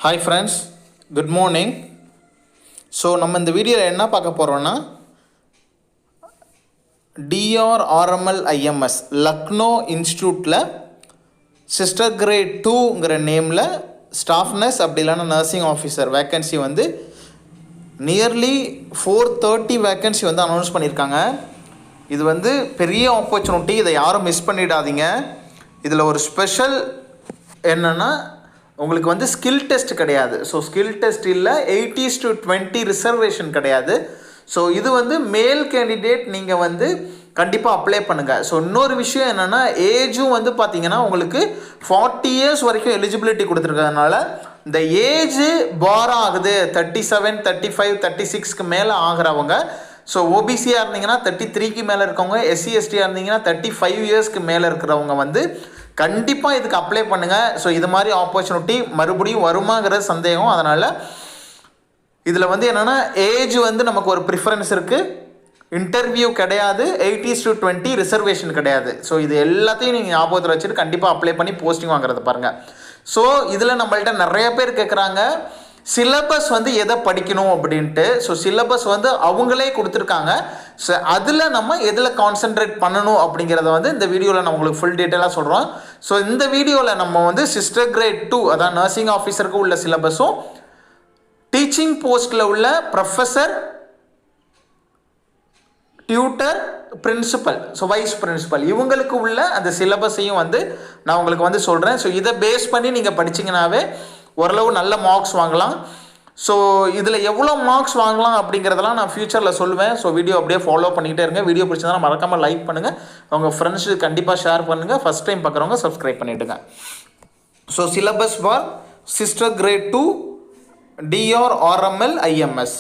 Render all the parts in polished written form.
Hi friends, good morning. So நம்ம இந்த வீடியோவில் என்ன பார்க்க போகிறோன்னா DRRML-IMS லக்னோ இன்ஸ்டியூட்டில் சிஸ்டர் கிரேட் 2ங்கிற நேமில் ஸ்டாஃப் நர்ஸ் அப்படி இல்லைன்னா நர்சிங் ஆஃபீஸர் வேக்கன்சி வந்து நியர்லி 430 வேக்கன்சி வந்து அனௌன்ஸ் பண்ணியிருக்காங்க. இது வந்து பெரிய ஆப்பர்ச்சுனிட்டி, இதை யாரும் மிஸ் பண்ணிடாதீங்க. இதில் ஒரு ஸ்பெஷல் என்னென்னா உங்களுக்கு வந்து ஸ்கில் டெஸ்ட் கிடையாது. ஸோ ஸ்கில் டெஸ்ட் இல்லை, 80-20 ரிசர்வேஷன் கிடையாது. ஸோ இது வந்து மேல் கேண்டிடேட் நீங்கள் வந்து கண்டிப்பாக அப்ளை பண்ணுங்கள். ஸோ இன்னொரு விஷயம் என்னென்னா ஏஜும் வந்து பார்த்தீங்கன்னா உங்களுக்கு 40 years வரைக்கும் எலிஜிபிலிட்டி கொடுத்துருக்கிறதுனால இந்த ஏஜு பார் ஆகுது 37, 35, 36க்கு மேலே ஆகிறவங்க. ஸோ ஓபிசியாக இருந்தீங்கன்னா 33க்கு மேலே இருக்கவங்க, SC STயாக இருந்தீங்கன்னா 35 yearsக்கு மேலே இருக்கிறவங்க வந்து கண்டிப்பாக இதுக்கு அப்ளை பண்ணுங்கள். ஸோ இது மாதிரி ஆப்பர்ச்சுனிட்டி மறுபடியும் வருமாங்கிற சந்தேகம். அதனால் இதில் வந்து என்னென்னா ஏஜ் வந்து நமக்கு ஒரு ப்ரிஃபரன்ஸ் இருக்குது, இன்டர்வியூ கிடையாது, 80-20 ரிசர்வேஷன் கிடையாது. ஸோ இது எல்லாத்தையும் நீங்கள் ஞாபகத்தில் வச்சுட்டு கண்டிப்பாக அப்ளை பண்ணி போஸ்டிங் வாங்குறது பாருங்கள். ஸோ இதில் நம்மள்ட்ட நிறைய பேர் கேட்குறாங்க சிலபஸ் வந்து எதை படிக்கணும் அப்படின்ட்டு. ஸோ சிலபஸ் வந்து அவங்களே கொடுத்துருக்காங்க. ஸோ அதில் நம்ம எதில் கான்சென்ட்ரேட் பண்ணணும் அப்படிங்கிறத வந்து இந்த வீடியோவில் நான் உங்களுக்கு ஃபுல் டீட்டெயிலாக சொல்கிறோம். ஸோ இந்த வீடியோவில் நம்ம வந்து சிஸ்டர் கிரேட் 2 அதான் நர்சிங் ஆஃபீஸருக்கு உள்ள சிலபஸும், டீச்சிங் போஸ்ட்டில் உள்ள professor, tutor, principal, so vice principal இவங்களுக்கு உள்ள அந்த சிலபஸையும் வந்து நான் உங்களுக்கு வந்து சொல்கிறேன். ஸோ இதை பேஸ் பண்ணி நீங்கள் படிச்சிங்கனாவே ஓரளவு நல்ல மார்க்ஸ் வாங்கலாம். ஸோ இதில் எவ்வளோ மார்க்ஸ் வாங்கலாம் அப்படிங்கிறதெல்லாம் நான் ஃப்யூச்சரில் சொல்லுவேன். ஸோ வீடியோ அப்படியே ஃபாலோ பண்ணிகிட்டே இருங்க. வீடியோ பிடிச்சதுனா மறக்காமல் லைக் பண்ணுங்கள், உங்கள் ஃப்ரெண்ட்ஸுக்கு கண்டிப்பாக ஷேர் பண்ணுங்கள். ஃபஸ்ட் டைம் பார்க்குறவங்க சப்ஸ்கிரைப் பண்ணிவிடுங்க. So syllabus for sister grade 2 DRRML-IMS.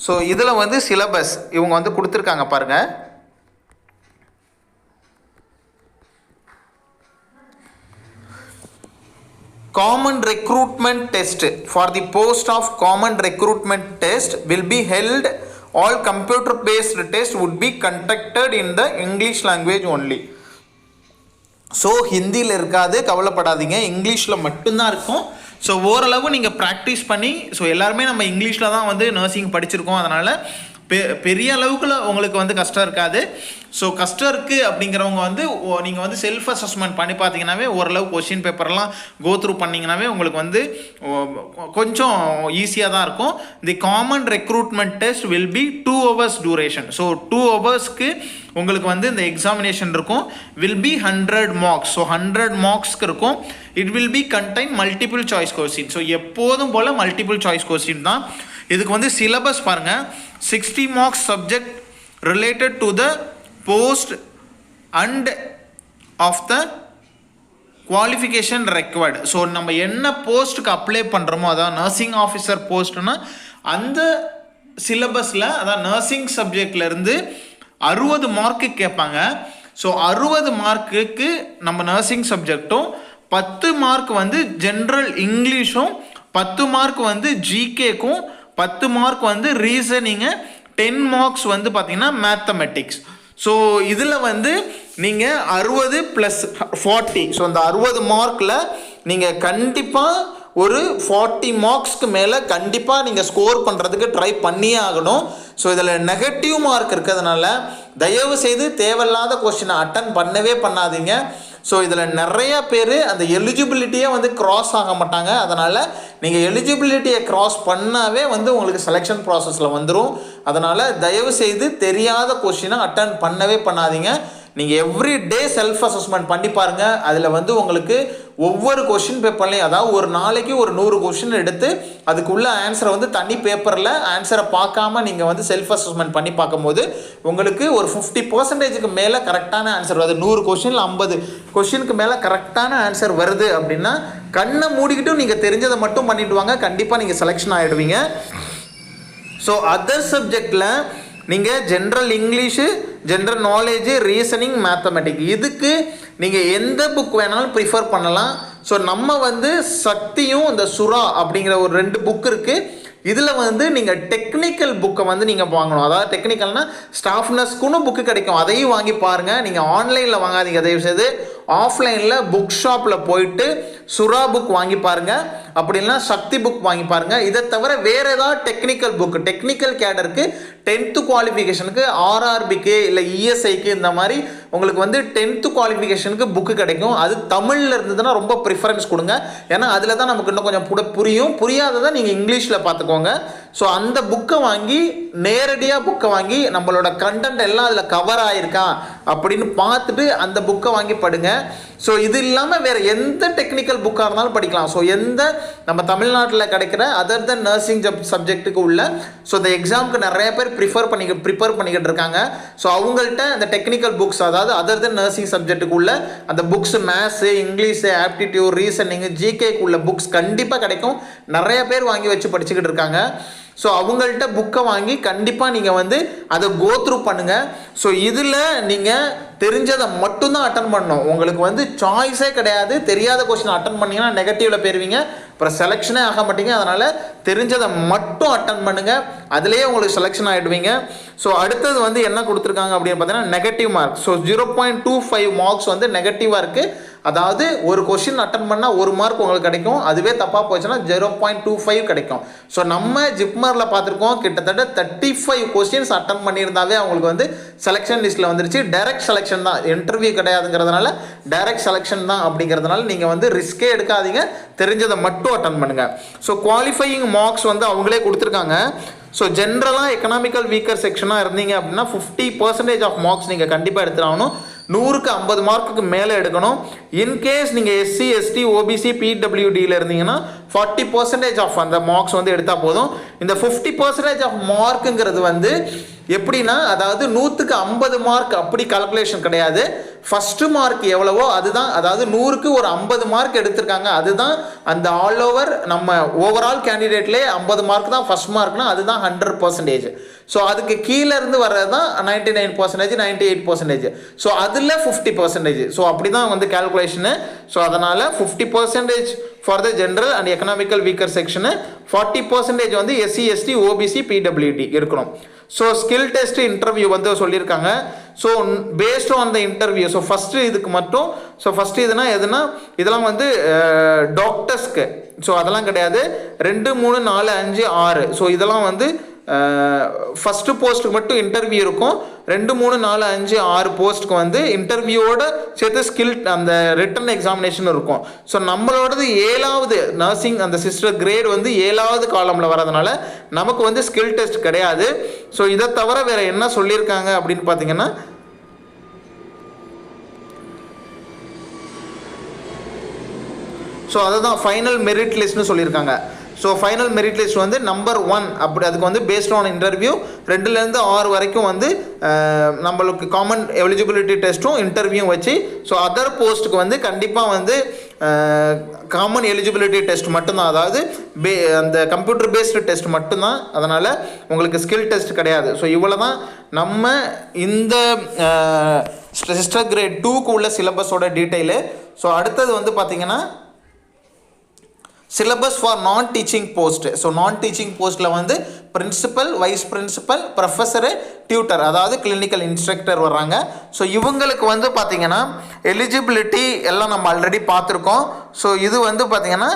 So இதில் வந்து சிலபஸ் இவங்க வந்து கொடுத்துருக்காங்க பாருங்கள். Common recruitment test for the post of common recruitment test will be held. All computer based test would be conducted in the English language only. So ஹிந்தியில் இருக்காது, கவலைப்படாதீங்க, இங்கிலீஷில் மட்டும்தான் இருக்கும். ஸோ ஓரளவு நீங்கள் ப்ராக்டிஸ் பண்ணி, ஸோ எல்லாருமே நம்ம இங்கிலீஷில் தான் வந்து நர்சிங் படிச்சிருக்கோம். அதனால் பெரிய அளவுக்குள்ள உங்களுக்கு வந்து கஷ்டம் இருக்காது. ஸோ கஷ்டம் இருக்குது அப்படிங்கிறவங்க வந்து நீங்கள் வந்து செல்ஃப் அசஸ்மெண்ட் பண்ணி பார்த்தீங்கன்னாவே ஓரளவு கொஷின் பேப்பர்லாம் கோ த்ரூ பண்ணிங்கனாவே உங்களுக்கு வந்து கொஞ்சம் ஈஸியாக தான் இருக்கும். தி common recruitment test will be 2 hours duration. So 2 hoursக்கு உங்களுக்கு வந்து இந்த எக்ஸாமினேஷன் இருக்கும். Will be 100 marks. ஸோ 100 marksக்கு இருக்கும். It will be contain multiple choice question. So எப்போதும் போல் மல்டிபிள் சாய்ஸ் கொஸ்டின் தான். இதுக்கு வந்து சிலபஸ் பாருங்கள், 60 marks subject related to the post and of the qualification required. So நம்ம என்ன போஸ்ட்டுக்கு அப்ளை பண்ணுறோமோ, அதான் நர்சிங் ஆஃபீஸர் போஸ்ட்னா அந்த சிலபஸில் அதான் நர்சிங் சப்ஜெக்ட்லேருந்து 60 மார்க்கு கேட்பாங்க. ஸோ 60 மார்க்குக்கு நம்ம நர்சிங் சப்ஜெக்டும், 10 மார்க் வந்து ஜென்ரல் இங்கிலீஷும், 10 மார்க் வந்து ஜிகேக்கும், 10 மார்க் வந்து ரீசனிங்கு, 10 marks வந்து பார்த்தீங்கன்னா மேத்தமெட்டிக்ஸ். ஸோ இதில் வந்து நீங்கள் 60 + 40, ஸோ அந்த 60 மார்க்கில் நீங்கள் கண்டிப்பாக ஒரு 40 marksக்கு மேலே கண்டிப்பாக நீங்கள் ஸ்கோர் பண்ணுறதுக்கு ட்ரை பண்ணியே ஆகணும். ஸோ இதில் நெகட்டிவ் மார்க் இருக்கிறதுனால தயவு செய்து தேவையில்லாத கொஸ்டினை அட்டன் பண்ணவே பண்ணாதீங்க. ஸோ இதில் நிறைய பேர் அந்த எலிஜிபிலிட்டியே வந்து க்ராஸ் ஆக மாட்டாங்க. அதனால் நீங்கள் எலிஜிபிலிட்டியை க்ராஸ் பண்ணாவே வந்து உங்களுக்கு செலெக்ஷன் ப்ராசஸில் வந்துடும். அதனால் தயவு செய்து தெரியாத கொஸ்டினை அட்டன் பண்ணவே பண்ணாதீங்க. நீங்கள் எவ்ரி டே செல்ஃப் அசஸ்மெண்ட் பண்ணி பாருங்கள். அதில் வந்து உங்களுக்கு ஒவ்வொரு கொஷின் பேப்பர்லையும், அதாவது ஒரு நாளைக்கு ஒரு 100 கொஷின் எடுத்து அதுக்குள்ள ஆன்சரை வந்து தனி பேப்பரில் ஆன்சரை பார்க்காம நீங்கள் வந்து செல்ஃப் அசஸ்மெண்ட் பண்ணி பார்க்கும்போது உங்களுக்கு ஒரு 50% மேலே கரெக்டான ஆன்சர் வருது. 100 கொஷினில் 50 கொஷினுக்கு மேலே கரெக்டான ஆன்சர் வருது அப்படின்னா கண்ணை மூடிக்கிட்டும் நீங்கள் தெரிஞ்சதை மட்டும் பண்ணிட்டு வாங்க, கண்டிப்பாக நீங்கள் செலெக்ஷன் ஆகிடுவீங்க. ஸோ அதர் சப்ஜெக்டில் நீங்கள் general English, general knowledge, reasoning, mathematic இதுக்கு நீங்கள் எந்த புக் வேணாலும் ப்ரிஃபர் பண்ணலாம். ஸோ நம்ம வந்து சக்தியும் இந்த சுறா அப்படிங்கிற ஒரு 2 புக் இருக்குது. இதில் வந்து நீங்கள் டெக்னிக்கல் புக்கை வந்து நீங்கள் வாங்கணும். அதாவது டெக்னிக்கல்னால் ஸ்டாஃப் நர்ஸ்க்குன்னு புக்கு கிடைக்கும், அதையும் வாங்கி பாருங்கள். நீங்கள் ஆன்லைனில் வாங்காதீங்க தயவுசெய்து. ஆஃப்லைனில் புக் ஷாப்பில் போயிட்டு சுறா புக் வாங்கி பாருங்கள், அப்படி இல்லைனா சக்தி புக் வாங்கி பாருங்கள். இதை தவிர வேறு ஏதாவது டெக்னிக்கல் புக், டெக்னிக்கல் கேடருக்கு 10th குவாலிஃபிகேஷனுக்கு, ஆர்ஆர்பிக்கு இல்லை இஎஸ்ஐக்கு இந்த மாதிரி உங்களுக்கு வந்து 10th குவாலிஃபிகேஷனுக்கு புக்கு கிடைக்கும். அது தமிழில் இருந்ததுன்னா ரொம்ப ப்ரிஃபரன்ஸ் கொடுங்க. ஏன்னா அதில் தான் நமக்கு இன்னும் கொஞ்சம் புரியும். புரியாததை நீங்கள் இங்கிலீஷில் பார்த்துக்கோங்க. ஸோ அந்த புக்கை வாங்கி, நேரடியாக புக்கை வாங்கி நம்மளோட கண்டென்ட் எல்லாம் அதில் கவர் ஆகிருக்கா அப்படின்னு பார்த்துட்டு அந்த புக்கை வாங்கி படுங்க. ஸோ இது இல்லாமல் வேறு எந்த டெக்னிக்கல் புக்காக இருந்தாலும் படிக்கலாம். ஸோ எந்த நம்ம தமிழ்நாட்டில் கிடைக்கிற அதர் தென் நர்சிங் சப்ஜெக்ட்டுக்கு உள்ள, ஸோ இந்த எக்ஸாமுக்கு நிறைய பேர் ப்ரிப்பேர் பண்ணிக்கிட்டு இருக்காங்க. ஸோ அவங்கள்ட்ட இந்த டெக்னிக்கல் புக்ஸ், அதாவது அதர் தென் நர்சிங் சப்ஜெக்ட்டுக்கு உள்ள அந்த books, maths, English, aptitude, reasoning, ஜிகேக்கு உள்ள புக்ஸ் கண்டிப்பாக கிடைக்கும். நிறைய பேர் வாங்கி வச்சு படிச்சுக்கிட்டு இருக்காங்க. ஸோ அவங்கள்ட்ட புக்கை வாங்கி கண்டிப்பாக நீங்கள் வந்து அதை கோத்ரூ பண்ணுங்கள். ஸோ இதில் நீங்கள் தெரிஞ்சதை மட்டும்தான் அட்டன் பண்ணணும். உங்களுக்கு வந்து சாய்ஸே கிடையாது. தெரியாத கொஸ்டின் அட்டன் பண்ணிங்கன்னா நெகட்டிவில் போயிருவீங்க, அப்புறம் செலெக்ஷனே ஆக மாட்டீங்க. அதனால் தெரிஞ்சதை மட்டும் அட்டன் பண்ணுங்கள், அதுலேயே உங்களுக்கு செலெக்ஷன் ஆகிடுவீங்க. ஸோ அடுத்தது வந்து என்ன கொடுத்துருக்காங்க அப்படின்னு பார்த்தீங்கன்னா நெகட்டிவ் மார்க். ஸோ 0.25 மார்க்ஸ் வந்து நெகட்டிவாக இருக்குது. அதாவது ஒரு கொஸ்டின் அட்டன் பண்ணால் 1 மார்க் உங்களுக்கு கிடைக்கும். அதுவே தப்பாக போச்சுன்னா 0.25 கிடைக்கும். ஸோ நம்ம ஜிப்மரில் பார்த்துருக்கோம், கிட்டத்தட்ட 35 கொஸ்டின்ஸ் அட்டன் பண்ணியிருந்தாவே அவங்களுக்கு வந்து செலெக்ஷன் லிஸ்ட்டில் வந்துருச்சு. டைரக்ட் செலெக்ஷன் தான், இன்டர்வியூ கிடையாதுங்கிறதுனால டைரக்ட் செலெக்ஷன் தான். அப்படிங்கிறதுனால நீங்கள் வந்து ரிஸ்கே எடுக்காதீங்க, தெரிஞ்சதை மட்டும் அட்டன் பண்ணுங்கள். ஸோ குவாலிஃபையிங் மார்க்ஸ் வந்து அவங்களே கொடுத்துருக்காங்க. ஸோ ஜென்ரலாக எக்கனாமிக்கல் வீக்கர் செக்ஷனாக இருந்தீங்க அப்படின்னா 50% ஆஃப் மார்க்ஸ் நீங்கள் கண்டிப்பாக எடுத்துடாகணும். 100க்கு 50 மார்க்குக்கு மேலே எடுக்கணும். இன்கேஸ் நீங்கள் எஸ்சி, எஸ்டி, ஓபிசி, பிடபிள்யூடியில் இருந்தீங்கன்னா 40% ஆஃப் அந்த மார்க்ஸ் வந்து எடுத்தால் போதும். இந்த 50% ஆஃப் மார்க்குங்கிறது வந்து எப்படின்னா, அதாவது 100க்கு 50 மார்க் அப்படி கால்குலேஷன் கிடையாது. ஃபஸ்ட்டு மார்க் எவ்வளவோ அதுதான், அதாவது 100க்கு ஒரு 50 மார்க் எடுத்திருக்காங்க, அதுதான் அந்த ஆல் ஓவர் நம்ம ஓவரால் கேண்டிடேட்லேயே 50 மார்க் தான் ஃபஸ்ட் மார்க்னா அதுதான் 100%. ஸோ அதுக்கு கீழே இருந்து வர்றது தான் 99%, 98%. ஸோ அதில் 50%. ஸோ அப்படி தான் வந்து கேல்குலேஷனு. ஸோ அதனால் 50% for the general and economical weaker section, 40% வந்து எஸ்சி, எஸ்டி, ஓபிசி, பிடபிள்யூடி இருக்கணும். ஸோ ஸ்கில் டெஸ்ட் இன்டர்வியூ வந்து சொல்லியிருக்காங்க. So based on the interview, so first இதுக்கு மட்டும், ஸோ ஃபஸ்ட்டு இதுனா எதுனா இதெல்லாம் வந்து டாக்டர்ஸ்க்கு, ஸோ அதெல்லாம் கிடையாது. 2, 3, 4, 5, 6, ஸோ இதெல்லாம் வந்து ஃபஸ்ட்டு போஸ்ட்டுக்கு மட்டும் இன்டர்வியூ இருக்கும். 2, 3, 4, 5, 6 போஸ்ட்டுக்கு வந்து இன்டர்வியூவோட சேர்த்து ஸ்கில் அந்த ரிட்டன் எக்ஸாமினேஷன் இருக்கும். ஸோ நம்மளோடது 7வது நர்சிங் அந்த சிஸ்டர் கிரேட் வந்து 7வது காலமில் வரதுனால நமக்கு வந்து ஸ்கில் டெஸ்ட் கிடையாது. ஸோ இதை தவிர வேறு என்ன சொல்லியிருக்காங்க அப்படின்னு பார்த்தீங்கன்னா, ஸோ அதுதான் ஃபைனல் மெரிட் லிஸ்ட்னு சொல்லியிருக்காங்க. ஸோ ஃபைனல் மெரிட் லிஸ்ட் வந்து நம்பர் 1 அப்படி, அதுக்கு வந்து பேஸ்ட் ஆன் இன்டர்வியூ 2லேருந்து 6 வரைக்கும் வந்து நம்மளுக்கு காமன் எலிஜிபிலிட்டி டெஸ்ட்டும் இன்டர்வியூ வச்சு, ஸோ அதர் போஸ்ட்டுக்கு வந்து கண்டிப்பாக வந்து காமன் எலிஜிபிலிட்டி டெஸ்ட் மட்டும்தான், அதாவது அந்த கம்ப்யூட்டர் பேஸ்டு டெஸ்ட் மட்டும்தான். அதனால் உங்களுக்கு ஸ்கில் டெஸ்ட் கிடையாது. ஸோ இவ்வளோ தான் நம்ம இந்த சிஸ்டர் கிரேட் 2க்கு உள்ள சிலபஸோட டீட்டெயிலு. ஸோ அடுத்தது வந்து பார்த்திங்கன்னா syllabus for non teaching post. So non teaching போஸ்ட்டில் வந்து principal, vice principal, professor, tutor, அதாவது கிளினிக்கல் இன்ஸ்ட்ரக்டர் வர்றாங்க. ஸோ இவங்களுக்கு வந்து பார்த்திங்கன்னா எலிஜிபிலிட்டி எல்லாம் நம்ம ஆல்ரெடி பார்த்துருக்கோம். ஸோ இது வந்து பார்த்திங்கன்னா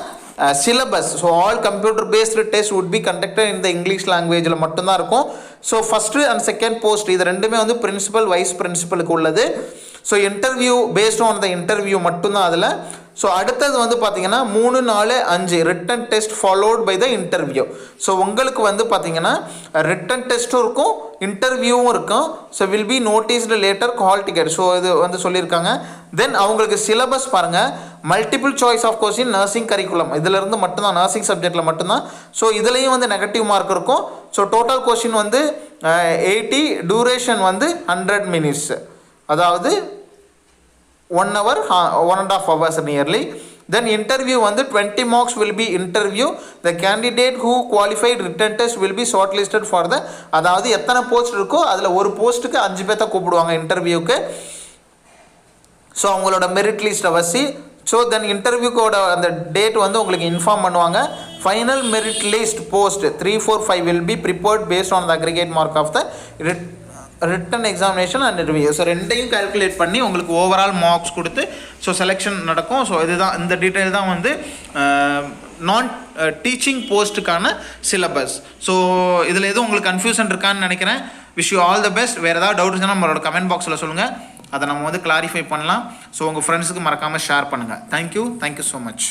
syllabus, so all computer based test would be conducted in the English லாங்குவேஜில் மட்டும்தான் இருக்கும். So first and second post இது ரெண்டுமே வந்து பிரின்சிபல், வைஸ் பிரின்சிபலுக்கு உள்ளது. So interview based on the interview மட்டும்தான் அதில். ஸோ அடுத்தது வந்து பார்த்தீங்கன்னா 3, 4, 5 written test followed by the interview. So உங்களுக்கு வந்து பார்த்தீங்கன்னா ரிட்டன் டெஸ்ட்டும் இருக்கும், இன்டர்வியூவும் இருக்கும். So will be noticed later, call ticket. So இது வந்து சொல்லியிருக்காங்க. தென் அவங்களுக்கு சிலபஸ் பாருங்கள், multiple choice of question, nursing curriculum, இதிலிருந்து மட்டும்தான், நர்சிங் சப்ஜெக்டில் மட்டும்தான். ஸோ இதுலேயும் வந்து நெகட்டிவ் மார்க் இருக்கும். ஸோ டோட்டல் கொஸ்டின் வந்து 80, டியூரேஷன் வந்து 100 மினிட்ஸ், அதாவது 1 hour, 1.5 hours nearly. Then interview வந்து 20 marks will be interview. The candidate who qualified written test will be shortlisted for the, அதாவது எத்தனை போஸ்ட் இருக்கோ அதில் ஒரு போஸ்ட்டுக்கு 5 பேர்த்த கூப்பிடுவாங்க இன்டர்வியூக்கு. ஸோ அவங்களோட மெரிட் லிஸ்ட்டை வச்சு, ஸோ தென் இன்டர்வியூக்கோட அந்த டேட் வந்து உங்களுக்கு இன்ஃபார்ம் பண்ணுவாங்க. Final merit list post 3, 4, 5 will be prepared based on the aggregate mark of the return examination and review. So ரெண்டையும் கால்குலேட் பண்ணி உங்களுக்கு ஓவரால் மார்க்ஸ் கொடுத்து ஸோ செலெக்ஷன் நடக்கும். ஸோ இதுதான் இந்த டீட்டெயில் தான் வந்து நான் டீச்சிங் போஸ்ட்டுக்கான சிலபஸ். ஸோ இதில் எதுவும் உங்களுக்கு கன்ஃபியூஷன் இருக்கான்னு நினைக்கிறேன். Wish you all the best. வேறு ஏதாவது டவுட் இருந்தால் நம்மளோட கமெண்ட் பாக்ஸில் சொல்லுங்கள், அதை நம்ம வந்து கிளாரிஃபை பண்ணலாம். ஸோ உங்கள் ஃப்ரெண்ட்ஸுக்கு மறக்காமல் ஷேர் பண்ணுங்கள். Thank you so much.